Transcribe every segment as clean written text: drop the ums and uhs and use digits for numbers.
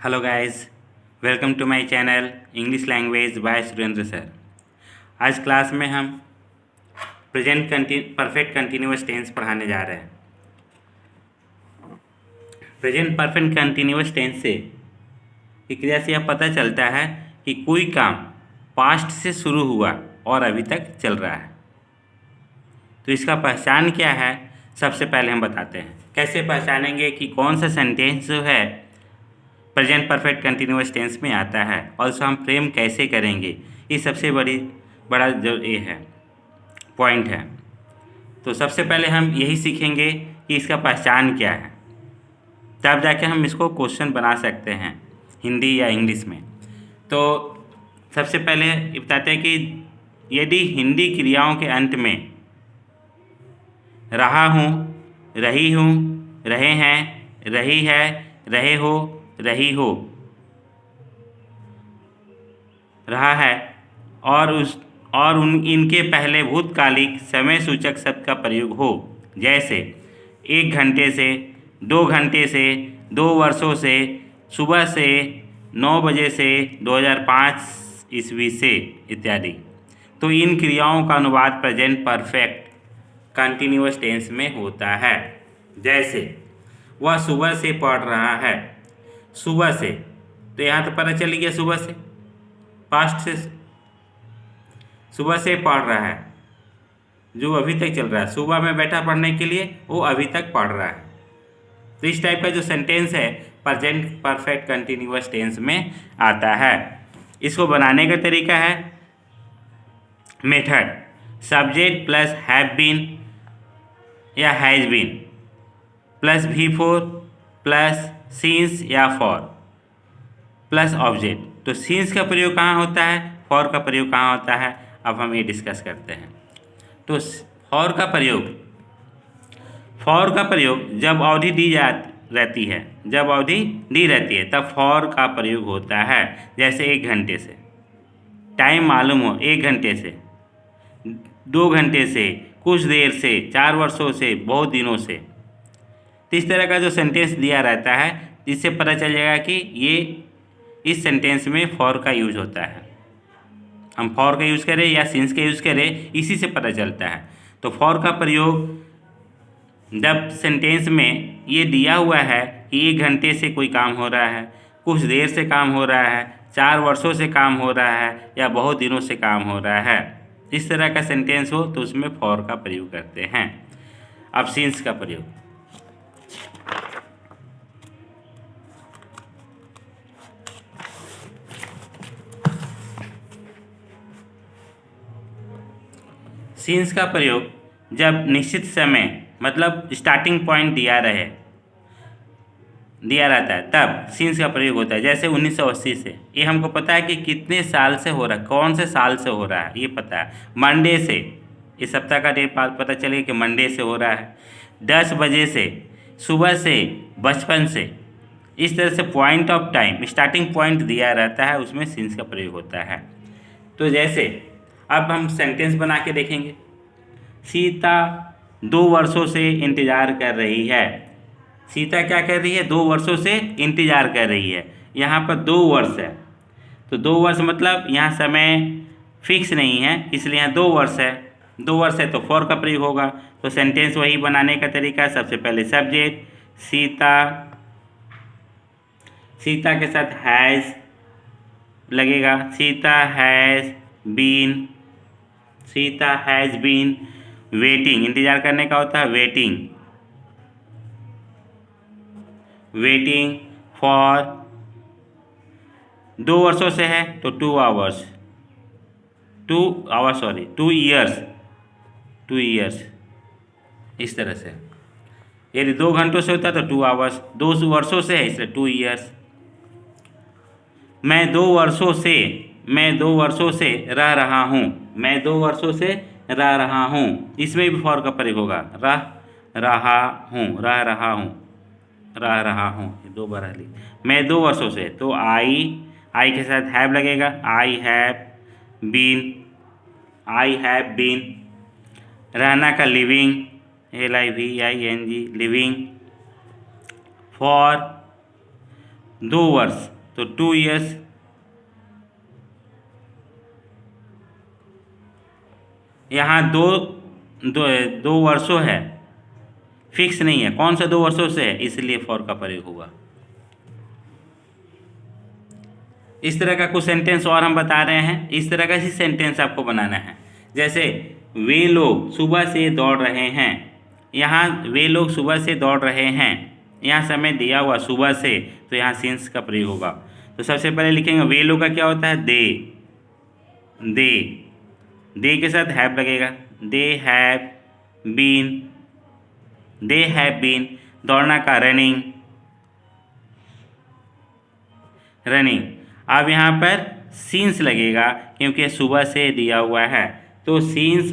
Hello guys, welcome to my channel English language by Surendra sir. आज class में हम present perfect continuous tense पढ़ाने जा रहे हैं। प्रेजेंट परफेक्ट कंटिन्यूअस टेंस से की क्रिया से यह पता चलता है कि कोई काम पास्ट से शुरू हुआ और अभी तक चल रहा है। तो इसका पहचान क्या है, सबसे पहले हम बताते हैं। कैसे पहचानेंगे कि कौन सा सेंटेंस जो है प्रेजेंट परफेक्ट कंटिन्यूअस टेंस में आता है, और उसको हम फ्रेम कैसे करेंगे, ये सबसे बड़ा जो ये है पॉइंट है। तो सबसे पहले हम यही सीखेंगे कि इसका पहचान क्या है, तब जाके हम इसको क्वेश्चन बना सकते हैं हिंदी या इंग्लिश में। तो सबसे पहले ये बताते हैं कि यदि हिंदी क्रियाओं के अंत में रहा हूँ, रही हूँ, रहे हैं, रही है, रहे हो, रही हो, रहा है और इनके पहले भूतकालिक समय सूचक शब्द का प्रयोग हो, जैसे 1 घंटे से, 2 घंटे से, 2 वर्षों से, सुबह से, 9 बजे से, 2005 ईस्वी से इत्यादि। तो इन क्रियाओं का अनुवाद प्रेजेंट परफेक्ट कंटिन्यूअस टेंस में होता है। जैसे वह सुबह से पढ़ रहा है, सुबह से, तो यहाँ तो पता चल गया सुबह से, पास्ट से, सुबह से पढ़ रहा है जो अभी तक चल रहा है। सुबह में बैठा पढ़ने के लिए, वो अभी तक पढ़ रहा है। तो इस टाइप का जो सेंटेंस है प्रेजेंट परफेक्ट कंटिन्यूअस टेंस में आता है। इसको बनाने का तरीका है method, subject plus have been या has been plus V4 plus since या फॉर प्लस ऑब्जेक्ट। तो सिंस का प्रयोग कहाँ होता है, फॉर का प्रयोग कहाँ होता है, अब हम ये डिस्कस करते हैं। तो फॉर का प्रयोग जब अवधि दी रहती है, जब अवधि दी रहती है तब फॉर का प्रयोग होता है। जैसे 1 घंटे से, टाइम मालूम हो, 1 घंटे से, 2 घंटे से, कुछ देर से, 4 वर्षों से, बहुत दिनों से। तो इस तरह का जो सेंटेंस दिया रहता है, जिससे पता चल जाएगा कि ये इस सेंटेंस में फॉर का यूज होता है। हम फॉर का यूज़ करें या सिंस का यूज़ करें, इसी से पता चलता है। तो फॉर का प्रयोग जब सेंटेंस में ये दिया हुआ है कि 1 घंटे से कोई काम हो रहा है, कुछ देर से काम हो रहा है, 4 वर्षों से काम हो रहा है, या बहुत दिनों से काम हो रहा है, इस तरह का सेंटेंस हो तो उसमें फॉर का प्रयोग करते हैं। अब सिंस का प्रयोग, सिंस का प्रयोग जब निश्चित समय मतलब स्टार्टिंग पॉइंट दिया रहता है तब सिंस का प्रयोग होता है। जैसे 1980 से, ये हमको पता है कि कितने साल से हो रहा है, कौन से साल से हो रहा है, ये पता है। मंडे से, इस सप्ताह का डेट पता चलेगा कि मंडे से हो रहा है। 10 बजे से, सुबह से, बचपन से, इस तरह से point of time, starting point दिया रहता है, उसमें सिंस का प्रयोग होता है। तो जैसे अब हम सेंटेंस बना के देखेंगे। सीता 2 वर्षों से इंतज़ार कर रही है। सीता क्या कर रही है, 2 वर्षों से इंतज़ार कर रही है। यहाँ पर 2 वर्ष है, तो 2 वर्ष मतलब यहाँ समय फिक्स नहीं है, इसलिए यहाँ 2 वर्ष है। 2 वर्ष है तो फॉर का प्रयोग होगा। तो सेंटेंस वही बनाने का तरीका है, सबसे पहले सब्जेक्ट सीता, सीता के साथ हैज़ लगेगा, Sita has been, Sita has been waiting, इंतज़ार करने का होता है वेटिंग, वेटिंग फॉर। 2 वर्षों से है तो 2 आवर्स, 2 ईयर्स, इस तरह से। यदि 2 घंटों से होता है तो 2 आवर्स, 2 वर्षों से है इसलिए 2 ईयर्स। मैं 2 वर्षों से रह रहा हूँ, मैं 2 वर्षों से रह रहा हूँ, इसमें भी फॉर का प्रयोग होगा। रह रहा हूँ, 2 बार ली। मैं 2 वर्षों से, तो आई के साथ हैव लगेगा, आई हैव बीन। रहना का लिविंग, LIVING, लिविंग। फॉर 2 वर्ष, तो 2 years, यहाँ दो वर्षों है, फिक्स नहीं है कौन सा 2 वर्षों से है, इसलिए फॉर का प्रयोग हुआ। इस तरह का कुछ सेंटेंस और हम बता रहे हैं। इस तरह का ही सेंटेंस आपको बनाना है। जैसे वे लोग सुबह से दौड़ रहे हैं, यहाँ वे लोग सुबह से दौड़ रहे हैं, यहाँ समय दिया हुआ सुबह से, तो यहाँ सिंस का प्रयोग होगा। तो सबसे पहले लिखेंगे वे लोग का क्या होता है, दे के साथ हैव लगेगा, दे हैव बीन। दौड़ना का रनिंग। अब यहाँ पर सिंस लगेगा क्योंकि सुबह से दिया हुआ है, तो सिंस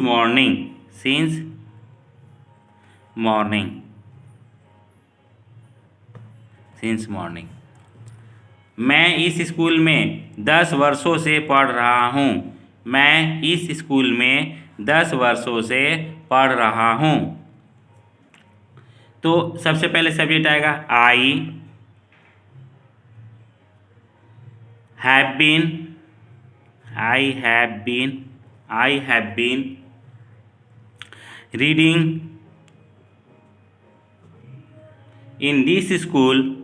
मॉर्निंग। मैं इस स्कूल में 10 वर्षों से पढ़ रहा हूँ। मैं इस स्कूल में 10 वर्षों से पढ़ रहा हूँ। तो सबसे पहले सब्जेक्ट आएगा I have been reading in this school.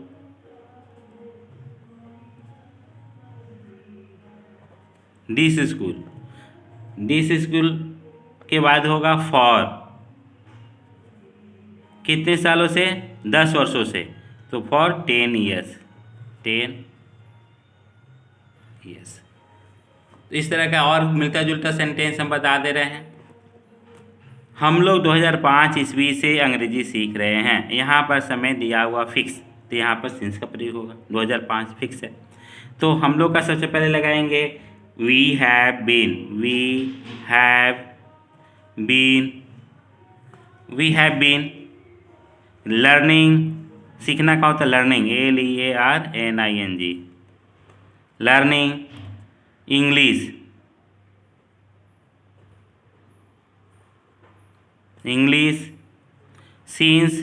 This school के बाद होगा फॉर, कितने सालों से, 10 वर्षों से, तो फॉर 10 years। तो इस तरह का और मिलता जुलता सेंटेंस हम बता दे रहे हैं। हम लोग 2005 ईस्वी से अंग्रेजी सीख रहे हैं, यहाँ पर समय दिया हुआ फिक्स, तो यहाँ पर सिंस का प्रयोग होगा। 2005 फिक्स है, तो हम लोग का सबसे पहले लगाएंगे वी हैव बीन लर्निंग। सीखना का होता है learning, LEARNING, learning English since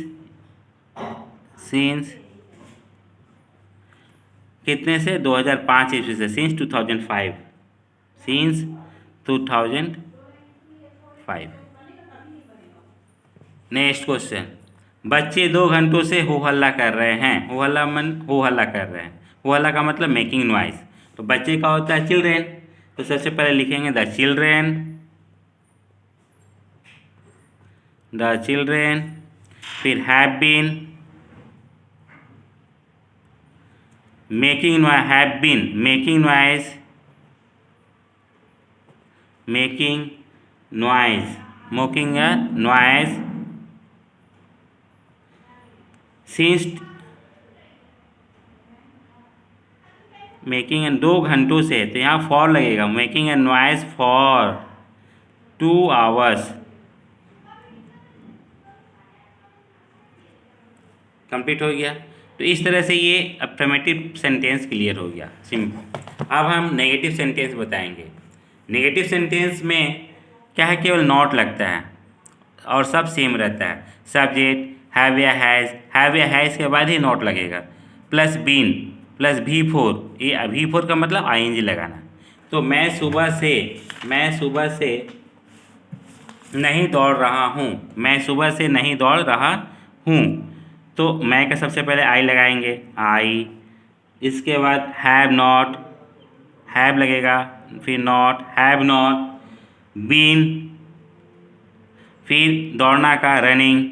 कितने से, 2005 ईस्वी से, सिंस 2005। नेक्स्ट क्वेश्चन, बच्चे 2 घंटों से हो हल्ला कर रहे हैं। हो हल्ला कर रहे हैं, हो हल्ला का मतलब मेकिंग नॉइस। तो बच्चे का होता है चिल्ड्रेन, तो सबसे पहले लिखेंगे द चिल्ड्रेन, फिर have been, making noise since making and 2 घंटों से, तो यहाँ फॉर लगेगा, making and noise for 2 hours। Complete हो गया। तो इस तरह से ये अफर्मेटिव सेंटेंस क्लियर हो गया, सिंपल। अब हम नेगेटिव सेंटेंस बताएंगे। नेगेटिव सेंटेंस में क्या है, केवल नॉट लगता है और सब सेम रहता है। सब्जेक्ट हैव या हैज़ के बाद ही नॉट लगेगा, प्लस बीन प्लस V4, ये V4 का मतलब ING लगाना। तो मैं सुबह से नहीं दौड़ रहा हूँ, तो मैं का सबसे पहले आई लगाएंगे, आई, इसके बाद हैव लगेगा, फिर नॉट, हैव नॉट, बीन, फिर दौड़ना का रनिंग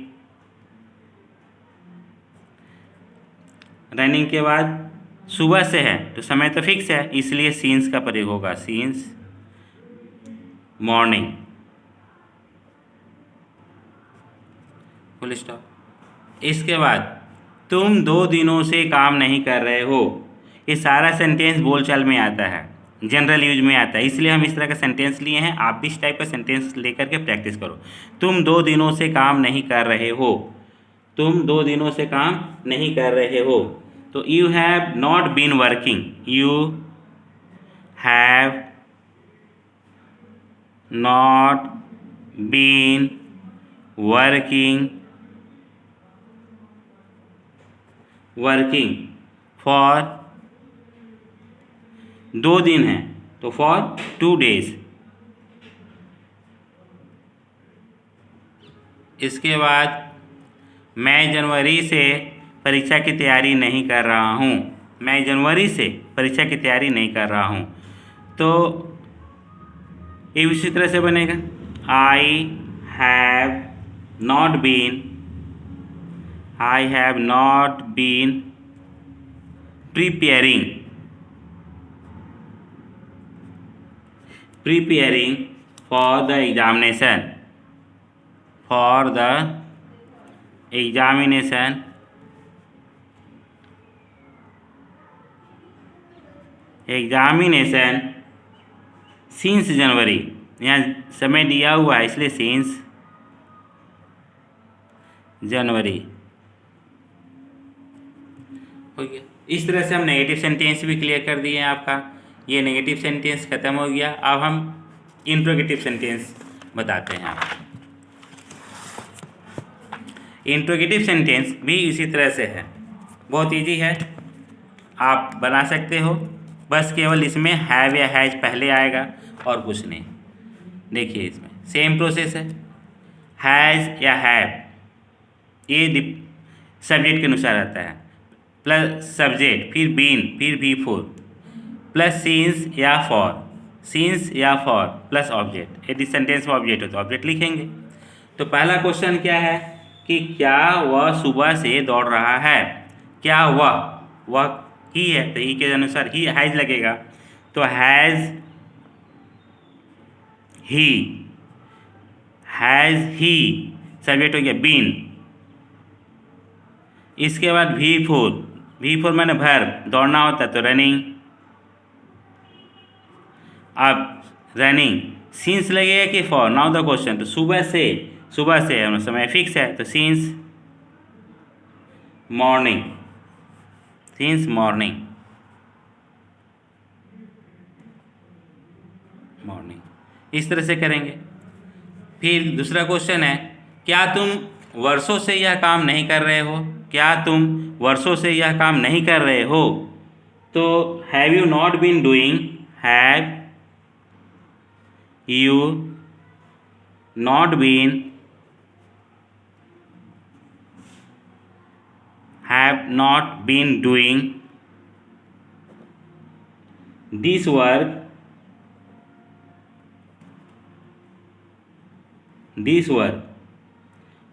के बाद सुबह से है तो समय तो फिक्स है, इसलिए सिंस का प्रयोग होगा, सिंस मॉर्निंग, फुल स्टॉप। इसके बाद तुम 2 दिनों से काम नहीं कर रहे हो, ये सारा सेंटेंस बोलचाल में आता है, जनरल यूज में आता है, इसलिए हम इस तरह का सेंटेंस लिए हैं। आप भी इस टाइप का सेंटेंस लेकर के प्रैक्टिस करो। तुम 2 दिनों से काम नहीं कर रहे हो, तो you have not been working, working for 2 दिन हैं तो फॉर 2 days। इसके बाद मैं जनवरी से परीक्षा की तैयारी नहीं कर रहा हूँ। मैं जनवरी से परीक्षा की तैयारी नहीं कर रहा हूँ, तो ये इसी तरह से बनेगा। I have not been preparing for the examination since January. यहाँ समय दिया हुआ है इसलिए since जनवरी हो गया। इस तरह से हम नेगेटिव सेंटेंस भी क्लियर कर दिए हैं। आपका ये नेगेटिव सेंटेंस खत्म हो गया। अब हम इंट्रोगेटिव सेंटेंस बताते हैं आपको। इंट्रोगेटिव सेंटेंस भी इसी तरह से है, बहुत इजी है, आप बना सकते हो। बस केवल इसमें हैव या हैज पहले आएगा और कुछ नहीं। देखिए इसमें सेम प्रोसेस है। हैज़ या हैव ये सब्जेक्ट के अनुसार आता है, प्लस सब्जेक्ट, फिर बीन, फिर बी फोर, प्लस सीन्स या फॉर प्लस ऑब्जेक्ट। यदि सेंटेंस में ऑब्जेक्ट हो तो ऑब्जेक्ट लिखेंगे। तो पहला क्वेश्चन क्या है कि क्या वह सुबह से दौड़ रहा है। क्या वह ही है तो ही के अनुसार ही हैज़ लगेगा, तो हैज़ ही सब्जेक्ट हो गया बीन। इसके बाद वी फोर मैंने वर्ब, दौड़ना होता तो रनिंग। अब रनिंग सिंस लगेगा कि फॉर। नाउ द क्वेश्चन, तो सुबह से समय फिक्स है तो सिंस मॉर्निंग इस तरह से करेंगे। फिर दूसरा क्वेश्चन है, क्या तुम वर्षों से यह काम नहीं कर रहे हो। तो have you not been doing, have not been doing this work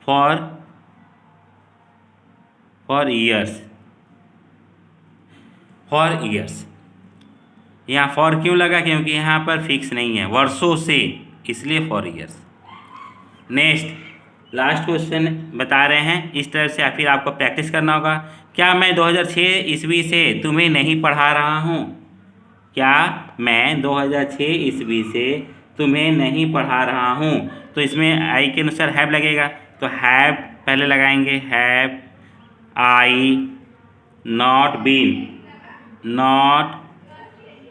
for years। यहाँ फॉर क्यों लगा, क्योंकि यहाँ पर फिक्स नहीं है वर्षों से, इसलिए for years. Next last question बता रहे हैं, इस तरह से फिर आपको प्रैक्टिस करना होगा। क्या मैं 2006 ईस्वी से तुम्हें नहीं पढ़ा रहा हूँ। क्या मैं 2006 ईस्वी से तुम्हें नहीं पढ़ा रहा हूँ। तो इसमें आई के अनुसार हैव लगेगा, तो हैव पहले लगाएंगे। Have I not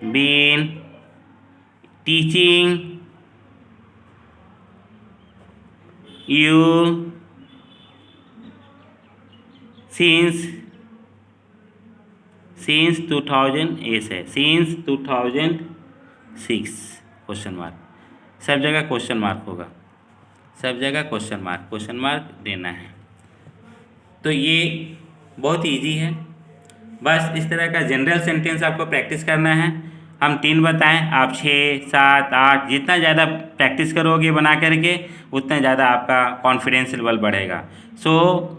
been teaching you since 2006 question mark. सब जगह क्वेश्चन मार्क होगा, सब जगह क्वेश्चन मार्क देना है। तो ये बहुत इजी है। बस इस तरह का जनरल सेंटेंस आपको प्रैक्टिस करना है। हम 3 बताएं, आप 6, 7, 8 जितना ज़्यादा प्रैक्टिस करोगे बना करके उतना ज़्यादा आपका कॉन्फिडेंस लेवल बढ़ेगा। So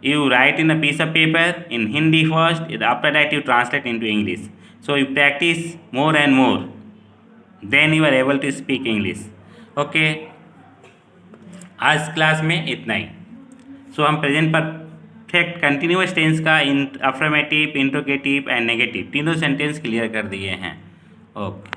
you write in a piece of paper in Hindi first, after that you translate into English. So you practice more and more, then you are able to speak English. Okay, आज class में इतना ही। So हम present perfect continuous tense का affirmative, interrogative and negative तीनों sentence clear कर दिए हैं। ओके।